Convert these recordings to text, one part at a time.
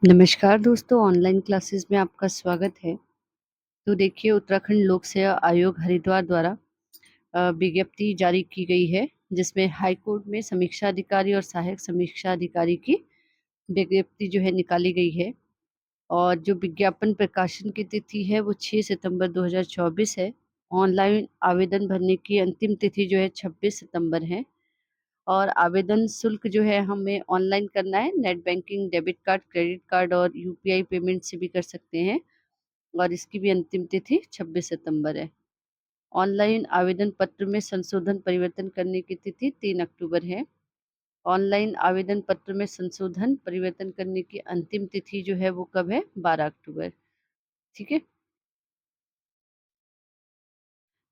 नमस्कार दोस्तों, online classes में आपका स्वागत है। तो देखिए, उत्तराखंड लोक सेवा आयोग हरिद्वार द्वारा विज्ञप्ति जारी की गई है, जिसमें हाई कोर्ट में समीक्षा अधिकारी और सहायक समीक्षा अधिकारी की विज्ञप्ति जो है निकाली गई है। और जो विज्ञापन प्रकाशन की तिथि है वो 6 सितंबर 2024 है। ऑनलाइन आवेदन भरने की अंतिम तिथि जो है 26 सितंबर है। और आवेदन शुल्क जो है हमें ऑनलाइन करना है। Net banking, debit card, credit card और यूपीआई पेमेंट से भी कर सकते हैं। और इसकी भी अंतिम तिथि 26 सितंबर है। ऑनलाइन आवेदन पत्र में संशोधन परिवर्तन करने की तिथि 3 अक्टूबर है। ऑनलाइन आवेदन पत्र में संशोधन परिवर्तन करने की अंतिम तिथि जो है वो कब है? 12 अक्टूबर। ठीक है।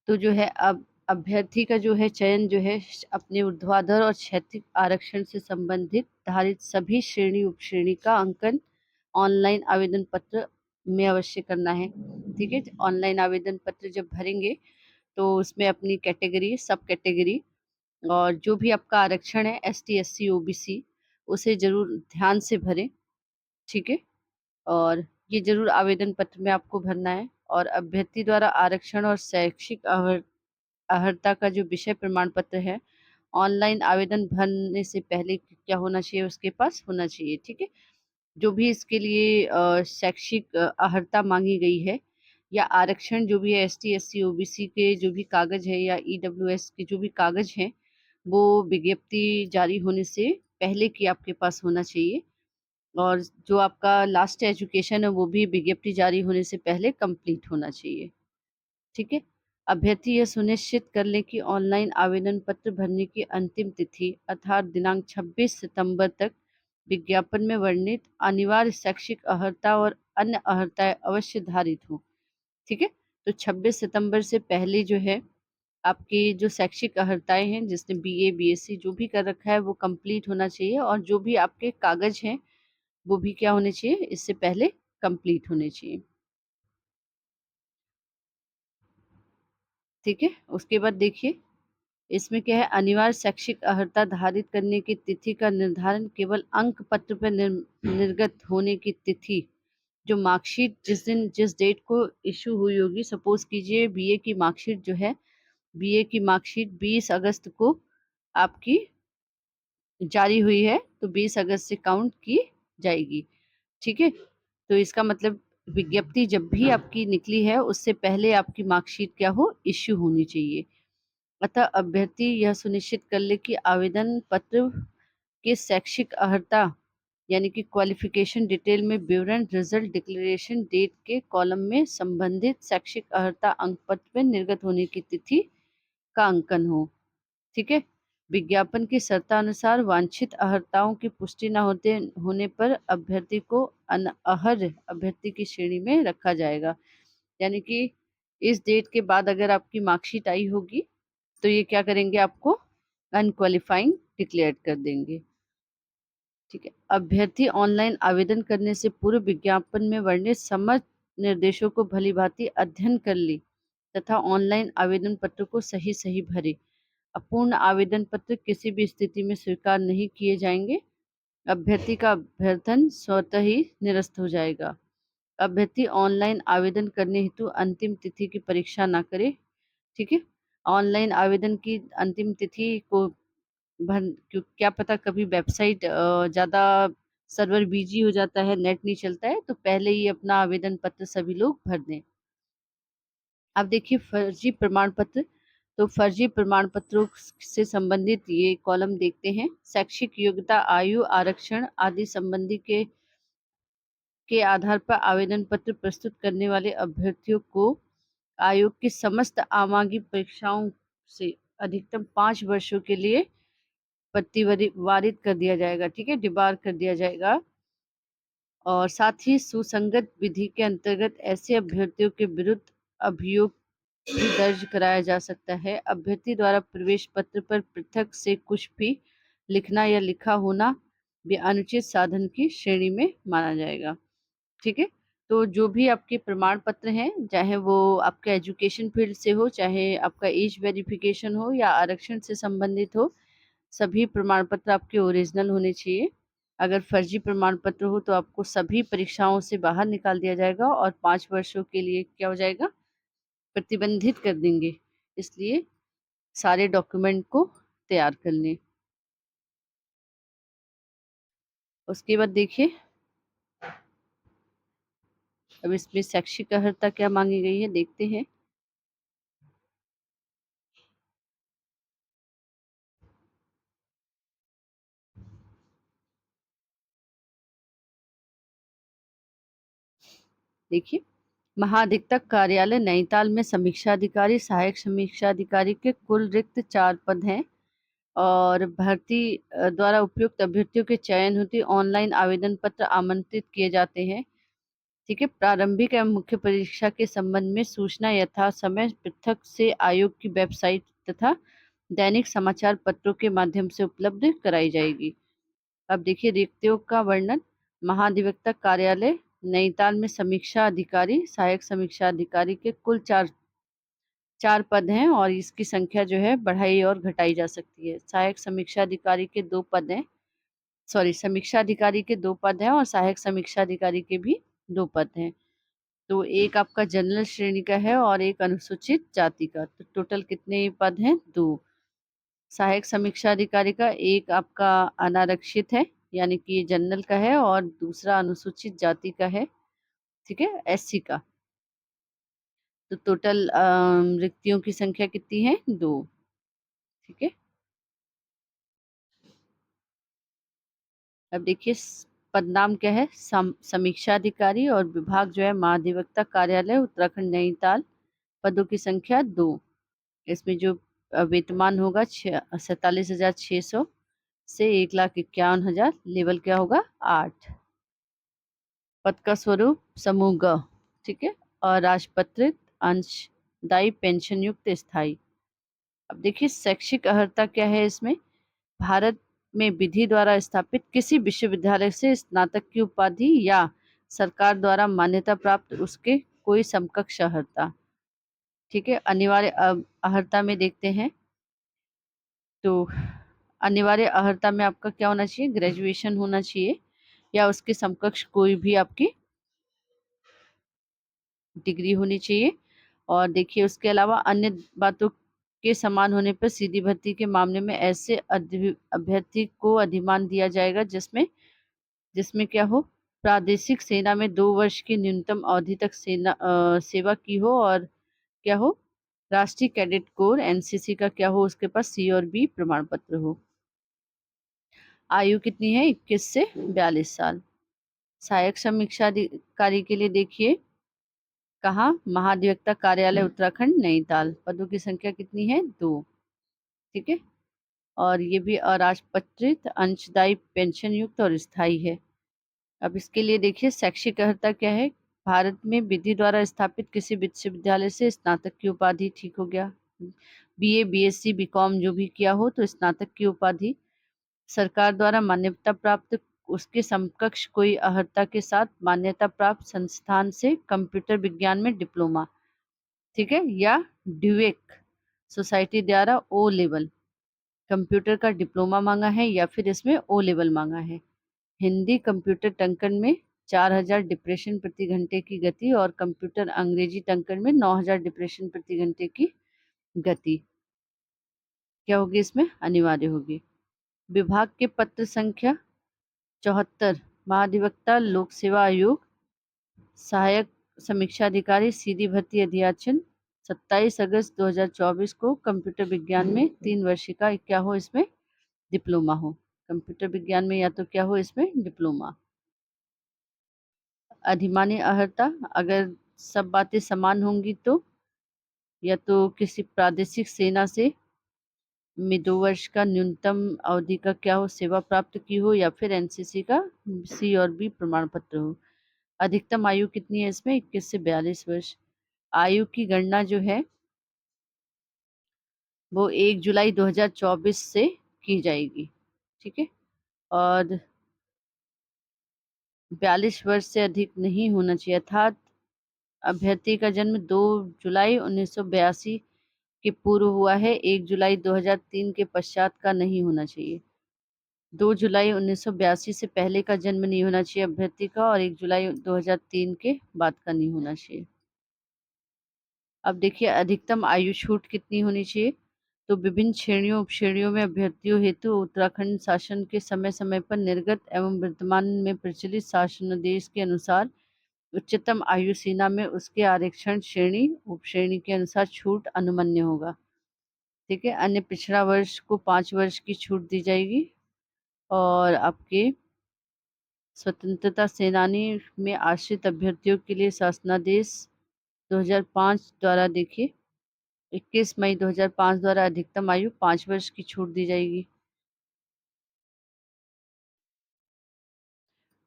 तो जो है अब अभ्यर्थी का जो है चयन जो है अपने ऊर्ध्वाधर और क्षैतिज आरक्षण से संबंधित धारित सभी श्रेणी उपश्रेणी का अंकन ऑनलाइन आवेदन पत्र में अवश्य करना है। ठीक है। ऑनलाइन आवेदन पत्र जब भरेंगे तो उसमें अपनी कैटेगरी, सब कैटेगरी और जो भी आपका आरक्षण है एसटी, एससी, ओबीसी, उसे जरूर ध्यान से भरें। ठीक है। और ये जरूर आवेदन पत्र में आपको भरना है। और अभ्यर्थी द्वारा आरक्षण और शैक्षिक अर्हता का जो विषय प्रमाण पत्र है, ऑनलाइन आवेदन भरने से पहले क्या होना चाहिए? उसके पास होना चाहिए। ठीक है। जो भी इसके लिए शैक्षिक अर्हता मांगी गई है या आरक्षण जो भी है एसटी, एससी, ओबीसी के जो भी कागज है या ईडब्ल्यूएस के जो भी कागज हैं, वो विज्ञप्ति जारी होने से पहले की आपके पास होना चाहिए। और जो आपका लास्ट एजुकेशन है वो भी विज्ञप्ति जारी होने से पहले कंप्लीट होना चाहिए। ठीक है। अभ्यर्थी यह सुनिश्चित कर लें कि ऑनलाइन आवेदन पत्र भरने की अंतिम तिथि अर्थात दिनांक 26 सितंबर तक विज्ञापन में वर्णित अनिवार्य शैक्षिक अर्हता और अन्य अर्हताएं अवश्य धारित हों। ठीक है। तो 26 सितंबर से पहले जो है आपकी जो शैक्षिक अर्हताएं हैं, जिसने बीए, बीएससी जो भी कर रखा है वो कंप्लीट होना चाहिए। और जो भी आपके कागज हैं वो भी क्या होने चाहिए? इससे पहले कंप्लीट होने चाहिए। ठीक है। उसके बाद देखिए, इसमें क्या है? अनिवार्य शैक्षिक अर्हता धारित करने की तिथि का निर्धारण केवल अंक पत्र पर निर्गत होने की तिथि, जो मार्कशीट जिस दिन जिस डेट को इशू हुई होगी, सपोज कीजिए बीए की मार्कशीट जो है, बीए की मार्कशीट 20 अगस्त को आपकी जारी हुई है, तो 20 अगस्त से काउंट की जाएगी। ठीक है। तो इसका मतलब विज्ञप्ति जब भी आपकी निकली है उससे पहले आपकी मार्कशीट क्या हो? इश्यू होनी चाहिए। अतः अभ्यर्थी यह सुनिश्चित कर ले कि आवेदन पत्र के शैक्षिक अर्हता यानी कि क्वालिफिकेशन डिटेल में विवरण रिजल्ट डिक्लेरेशन डेट के कॉलम में संबंधित शैक्षिक अर्हता अंक पत्र में निर्गत होने की तिथि का अंकन हो। ठीक है। विज्ञापन की शर्तानुसार वांछित अर्हताओं की पुष्टि न होते होने पर अभ्यर्थी को अनअर्ह अभ्यर्थी की श्रेणी में रखा जाएगा। यानी कि इस डेट के बाद अगर आपकी मार्कशीट आई होगी तो ये क्या करेंगे? आपको अनक्वालिफाइंग डिक्लेयर कर देंगे। ठीक है। अभ्यर्थी ऑनलाइन आवेदन करने से पूर्व विज्ञापन में वर्णित समस्त निर्देशों को भलीभांति अध्ययन कर ले तथा ऑनलाइन आवेदन पत्र को सही सही भरे। अपूर्ण आवेदन पत्र किसी भी स्थिति में स्वीकार नहीं किए जाएंगे। अभ्यर्थी का अभ्यर्थन स्वतः ही निरस्त हो जाएगा। अभ्यर्थी ऑनलाइन आवेदन करने हेतु अंतिम तिथि की परीक्षा ना करे। ठीक है। ऑनलाइन आवेदन की अंतिम तिथि को क्या पता कभी वेबसाइट ज़्यादा सर्वर बिजी हो जाता है, नेट नहीं चलता है, तो पहले ही अपना आवेदन पत्र सभी लोग भर दें। अब देखिए फर्जी प्रमाण पत्र। तो फर्जी प्रमाण पत्रों से संबंधित ये कॉलम देखते हैं। शैक्षिक योग्यता, आयु, आरक्षण आदि संबंधी के आधार पर आवेदन पत्र प्रस्तुत करने वाले अभ्यर्थियों को आयोग की समस्त आमागी परीक्षाओं से अधिकतम 5 वर्षों के लिए प्रतिवारित कर दिया जाएगा। ठीक है। डिबार कर दिया जाएगा। और साथ ही सुसंगत विधि के अंतर्गत ऐसे अभ्यर्थियों के विरुद्ध अभियोग भी दर्ज कराया जा सकता है। अभ्यर्थी द्वारा प्रवेश पत्र पर पृथक से कुछ भी लिखना या लिखा होना भी अनुचित साधन की श्रेणी में माना जाएगा। ठीक है। तो जो भी आपके प्रमाण पत्र हैं, चाहे वो आपका एजुकेशन फील्ड से हो, चाहे आपका एज वेरिफिकेशन हो या आरक्षण से संबंधित हो, सभी प्रमाण पत्र आपके ओरिजिनल होने चाहिए। अगर फर्जी प्रमाण पत्र हो तो आपको सभी परीक्षाओं से बाहर निकाल दिया जाएगा और 5 वर्षों के लिए क्या हो जाएगा, प्रतिबंधित कर देंगे। इसलिए सारे डॉक्यूमेंट को तैयार कर लें। उसके बाद देखिए, अब इसमें शैक्षिक अर्हता क्या मांगी गई है, देखते हैं। देखिए, महाधिवक्ता कार्यालय नैनीताल में समीक्षा अधिकारी, सहायक समीक्षा अधिकारी के कुल रिक्त 4 पद हैं और भर्ती द्वारा उपयुक्त अभ्यर्थियों के चयन हेतु ऑनलाइन आवेदन पत्र आमंत्रित किए जाते हैं। ठीक है। प्रारंभिक एवं मुख्य परीक्षा के संबंध में सूचना यथा समय पृथक से आयोग की वेबसाइट तथा दैनिक समाचार पत्रों के माध्यम से उपलब्ध कराई जाएगी। अब देखिए रिक्तियों का वर्णन। महाधिवक्ता कार्यालय नैनीताल में समीक्षा अधिकारी, सहायक समीक्षा अधिकारी के कुल चार पद हैं और इसकी संख्या जो है बढ़ाई और घटाई जा सकती है। सहायक समीक्षा अधिकारी के 2 पद हैं, सॉरी, समीक्षा अधिकारी के 2 पद हैं और सहायक समीक्षा अधिकारी के भी 2 पद हैं। तो एक आपका जनरल श्रेणी का है और एक अनुसूचित जाति का। तो टोटल कितने पद हैं? 2। सहायक समीक्षा अधिकारी का एक आपका अनारक्षित है, यानी कि ये जनरल का है, और दूसरा अनुसूचित जाति का है। ठीक है, एससी का। तो टोटल रिक्तियों की संख्या कितनी है? 2। ठीक है। अब देखिए पदनाम क्या है, समीक्षा अधिकारी, और विभाग जो है महाधिवक्ता कार्यालय उत्तराखंड नैनीताल। पदों की संख्या 2। इसमें जो वेतमान होगा 47,600 से 1,51,000। लेवल क्या होगा? 8। पद का स्वरूप समूह ग। ठीक है। और राजपत्रित अंशदायी पेंशन युक्त स्थायी। अब देखिए शैक्षिक अर्हता क्या है इसमें। भारत में विधि द्वारा स्थापित किसी विश्वविद्यालय से स्नातक की उपाधि या सरकार द्वारा मान्यता प्राप्त उसके कोई समकक्ष अर्हता। ठीक है। अनिवार्य अर्हता में देखते हैं तो अनिवार्य अर्हता में आपका क्या होना चाहिए? ग्रेजुएशन होना चाहिए या उसके समकक्ष कोई भी आपकी डिग्री होनी चाहिए। और देखिए उसके अलावा अन्य बातों के समान होने पर सीधी भर्ती के मामले में ऐसे अभ्यर्थी को अधिमान दिया जाएगा जिसमें जिसमें क्या हो, प्रादेशिक सेना में 2 वर्ष की न्यूनतम अवधि तक सेवा की हो, और क्या हो, राष्ट्रीय कैडेट कोर एनसीसी का क्या हो, उसके पास सी और बी प्रमाण पत्र हो। आयु कितनी है? 21 से 42 साल। सहायक समीक्षा अधिकारी के लिए देखिए कहाँ, महाधिवक्ता कार्यालय उत्तराखंड नैनीताल। पदों की संख्या कितनी है? 2। ठीक है। और ये भी अराजपत्रित अंशदायी पेंशन युक्त और स्थायी है। अब इसके लिए देखिए शैक्षिक अर्हता क्या है। भारत में विधि द्वारा स्थापित किसी विश्वविद्यालय से स्नातक की उपाधि। ठीक हो गया। बीए, बीएससी, बीकॉम जो भी किया हो तो स्नातक की उपाधि। सरकार द्वारा मान्यता प्राप्त उसके समकक्ष कोई अर्हता के साथ मान्यता प्राप्त संस्थान से कंप्यूटर विज्ञान में डिप्लोमा। ठीक है। या ड्यूएक सोसाइटी द्वारा ओ लेवल कंप्यूटर का डिप्लोमा मांगा है या फिर इसमें ओ लेवल मांगा है। हिंदी कंप्यूटर टंकन में 4,000 डिप्रेशन प्रति घंटे की गति और कंप्यूटर अंग्रेजी टंकन में 9,000 डिप्रेशन प्रति घंटे की गति क्या होगी? इसमें अनिवार्य होगी। विभाग के पत्र संख्या 74। महाधिवक्ता लोक सेवा आयोग, सहायक समीक्षा अधिकारी, सीधी भर्ती अध्याचन 27 अगस्त 2024 को कंप्यूटर विज्ञान में 3 वर्ष का क्या हो, इसमें डिप्लोमा हो। कंप्यूटर विज्ञान में या तो क्या हो, इसमें डिप्लोमा। अधिमानी अर्हता, अगर सब बातें समान होंगी तो या तो किसी प्रादेशिक सेना से में 2 वर्ष का न्यूनतम अवधि का क्या हो, सेवा प्राप्त की हो, या फिर एनसीसी का सी और बी प्रमाण पत्र हो। अधिकतम आयु कितनी है इसमें? 21 से 42 वर्ष। आयु की गणना जो है वो 1 जुलाई 2024 से की जाएगी। ठीक है। और 42 वर्ष से अधिक नहीं होना चाहिए, अर्थात अभ्यर्थी का जन्म 2 जुलाई 1982 के पूर्व हुआ है, 1 जुलाई 2003 के पश्चात का नहीं होना चाहिए। 2 जुलाई 1982 से पहले का जन्म नहीं होना चाहिए अभ्यर्थी का, और 1 जुलाई 2003 के बाद का नहीं होना चाहिए। अब देखिए अधिकतम आयु छूट कितनी होनी चाहिए। तो विभिन्न श्रेणियों उपश्रेणियों में अभ्यर्थियों हेतु उत्तराखंड शासन के समय समय पर निर्गत एवं वर्तमान में प्रचलित शासनादेश के अनुसार उच्चतम आयु सीमा में उसके आरक्षण श्रेणी उपश्रेणी के अनुसार छूट अनुमन्य होगा। ठीक है, अन्य पिछड़ा वर्ष को 5 वर्ष की छूट दी जाएगी। और आपके स्वतंत्रता सेनानी में आश्रित अभ्यर्थियों के लिए शासनादेश 2005 द्वारा देखिए 21 मई 2005 द्वारा अधिकतम आयु 5 वर्ष की छूट दी जाएगी।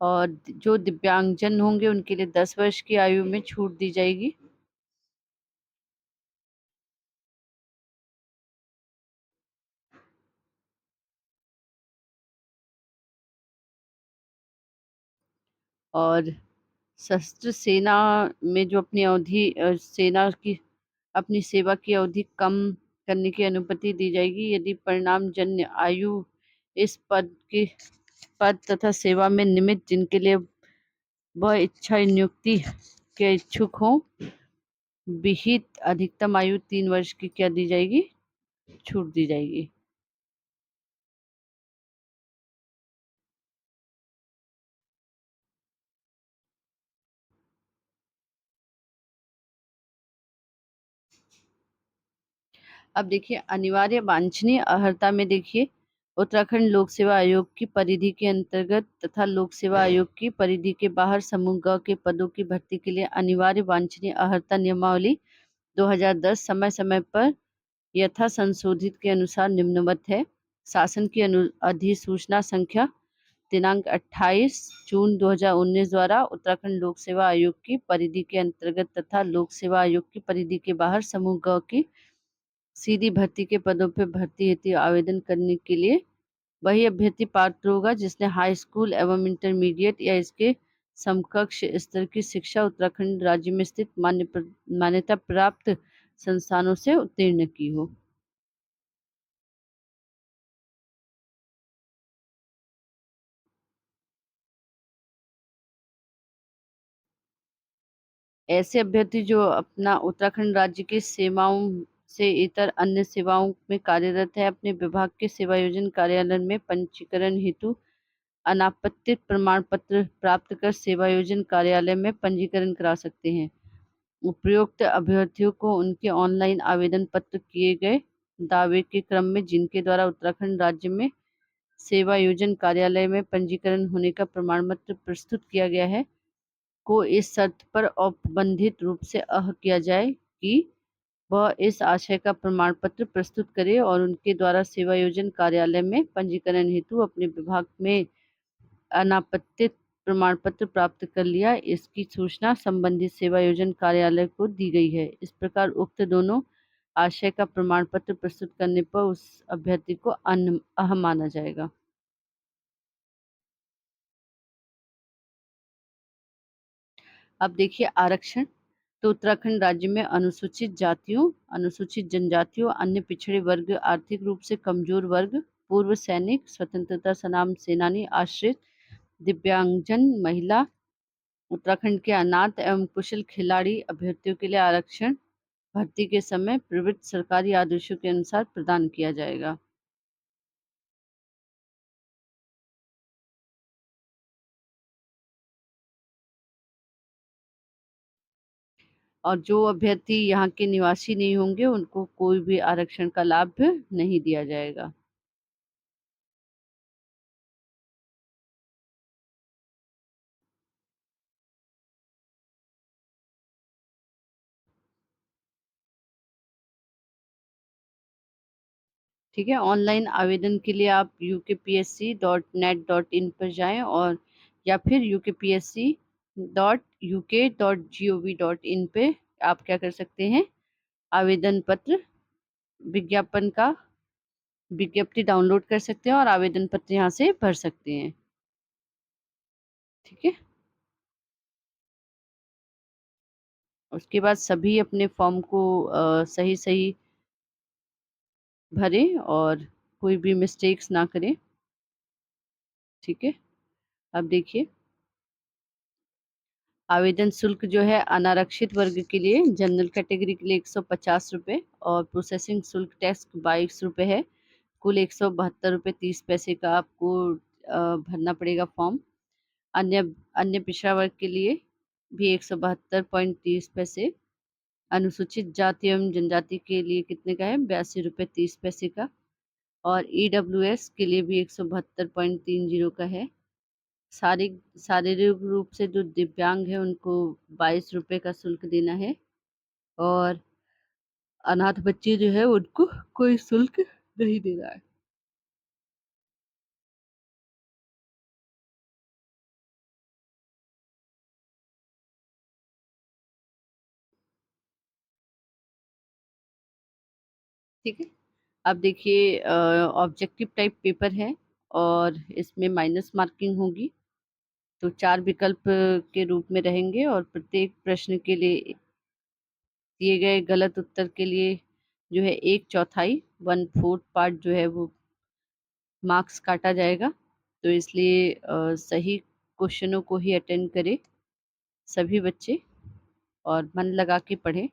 और जो दिव्यांगजन होंगे उनके लिए 10 वर्ष की आयु में छूट दी जाएगी। और सशस्त्र सेना में जो अपनी अवधि सेना की अपनी सेवा की अवधि कम करने की अनुमति दी जाएगी यदि परिणाम जन्य आयु इस पद तथा सेवा में निमित्त जिनके लिए वह इच्छा नियुक्ति के इच्छुक हों विहित अधिकतम आयु 3 वर्ष की क्या दी जाएगी, छूट दी जाएगी। अब देखिए अनिवार्य वांछनीय अर्हता में देखिए उत्तराखंड लोक सेवा आयोग की परिधि के अंतर्गत तथा लोक सेवा आयोग की परिधि के बाहर समूह ग के पदों की भर्ती के लिए अनिवार्य वांछनीय अर्हता नियमावली 2010 समय समय पर यथा संशोधित के अनुसार निम्नवत है। शासन की अधिसूचना संख्या दिनांक 28 जून 2019 द्वारा उत्तराखंड लोक सेवा आयोग की परिधि के अंतर्गत तथा लोक सेवा आयोग की परिधि के बाहर समूह ग की सीधी भर्ती के पदों पर भर्ती हेतु आवेदन करने के लिए वही अभ्यर्थी पात्र होगा जिसने हाई स्कूल एवं इंटरमीडिएट या इसके समकक्ष स्तर की शिक्षा उत्तराखंड राज्य में स्थित मान्यता प्राप्त संस्थानों से उत्तीर्ण की हो। ऐसे अभ्यर्थी जो अपना उत्तराखंड राज्य की सेवाओं से इतर अन्य सेवाओं में कार्यरत है अपने विभाग के सेवायोजन कार्यालय में पंजीकरण हेतु अनापत्ति प्रमाण पत्र प्राप्त कर सेवायोजन कार्यालय में पंजीकरण करा सकते हैं। उपयुक्त अभ्यर्थियों को उनके ऑनलाइन आवेदन पत्र किए गए दावे के क्रम में जिनके द्वारा उत्तराखंड राज्य में सेवायोजन कार्यालय में पंजीकरण होने का प्रमाण पत्र प्रस्तुत किया गया है को इस शर्त पर औपबंधित रूप से किया जाए कि वह इस आशय का प्रमाण पत्र प्रस्तुत करे और उनके द्वारा सेवायोजन कार्यालय में पंजीकरण हेतु अपने विभाग में अनापत्तित प्रमाण पत्र प्राप्त कर लिया इसकी सूचना संबंधित सेवायोजन कार्यालय को दी गई है। इस प्रकार उक्त दोनों आशय का प्रमाण पत्र प्रस्तुत करने पर उस अभ्यर्थी को अहम माना जाएगा। अब देखिए आरक्षण। तो उत्तराखंड राज्य में अनुसूचित जातियों अनुसूचित जनजातियों अन्य पिछड़े वर्ग आर्थिक रूप से कमजोर वर्ग पूर्व सैनिक स्वतंत्रता संग्राम सेनानी आश्रित दिव्यांगजन महिला उत्तराखंड के अनाथ एवं कुशल खिलाड़ी अभ्यर्थियों के लिए आरक्षण भर्ती के समय प्रवृत्त सरकारी आदेशों के अनुसार प्रदान किया जाएगा। और जो अभ्यर्थी यहाँ के निवासी नहीं होंगे उनको कोई भी आरक्षण का लाभ नहीं दिया जाएगा। ठीक है, ऑनलाइन आवेदन के लिए आप ukpsc.net.in पर जाएं और या फिर ukpsc.uk.gov.in पे आप क्या कर सकते हैं, आवेदन पत्र विज्ञापन का विज्ञप्ति डाउनलोड कर सकते हैं और आवेदन पत्र यहाँ से भर सकते हैं। ठीक है, उसके बाद सभी अपने फॉर्म को सही सही भरें और कोई भी मिस्टेक्स ना करें। ठीक है? अब देखिए, आवेदन शुल्क जो है अनारक्षित वर्ग के लिए जनरल कैटेगरी के लिए ₹150 और प्रोसेसिंग शुल्क टैक्स ₹22 है। कुल ₹172.30 का आपको भरना पड़ेगा फॉर्म। अन्य अन्य पिछड़ा वर्ग के लिए भी 172.30 अनुसूचित जाति एवं जनजाति के लिए कितने का है? ₹82.30 का। और ईडब्ल्यूएस के लिए भी 172.30 का है। शारीरिक रूप से जो दिव्यांग है उनको ₹22 का शुल्क देना है। और अनाथ बच्चे जो है उनको कोई शुल्क नहीं देना है। ठीक है? अब देखिए, ऑब्जेक्टिव टाइप पेपर है और इसमें माइनस मार्किंग होगी। तो 4 विकल्प के रूप में रहेंगे और प्रत्येक प्रश्न के लिए दिए गए गलत उत्तर के लिए जो है 1/4 1/4 पार्ट जो है वो मार्क्स काटा जाएगा। तो इसलिए सही क्वेश्चनों को ही अटेंड करें सभी बच्चे और मन लगा के पढ़ें।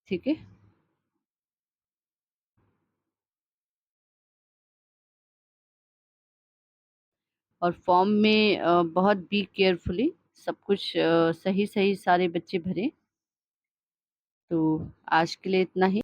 ठीक है? और फॉर्म में बहुत बी केयरफुली सब कुछ सही-सही सारे बच्चे भरें। तो आज के लिए इतना ही।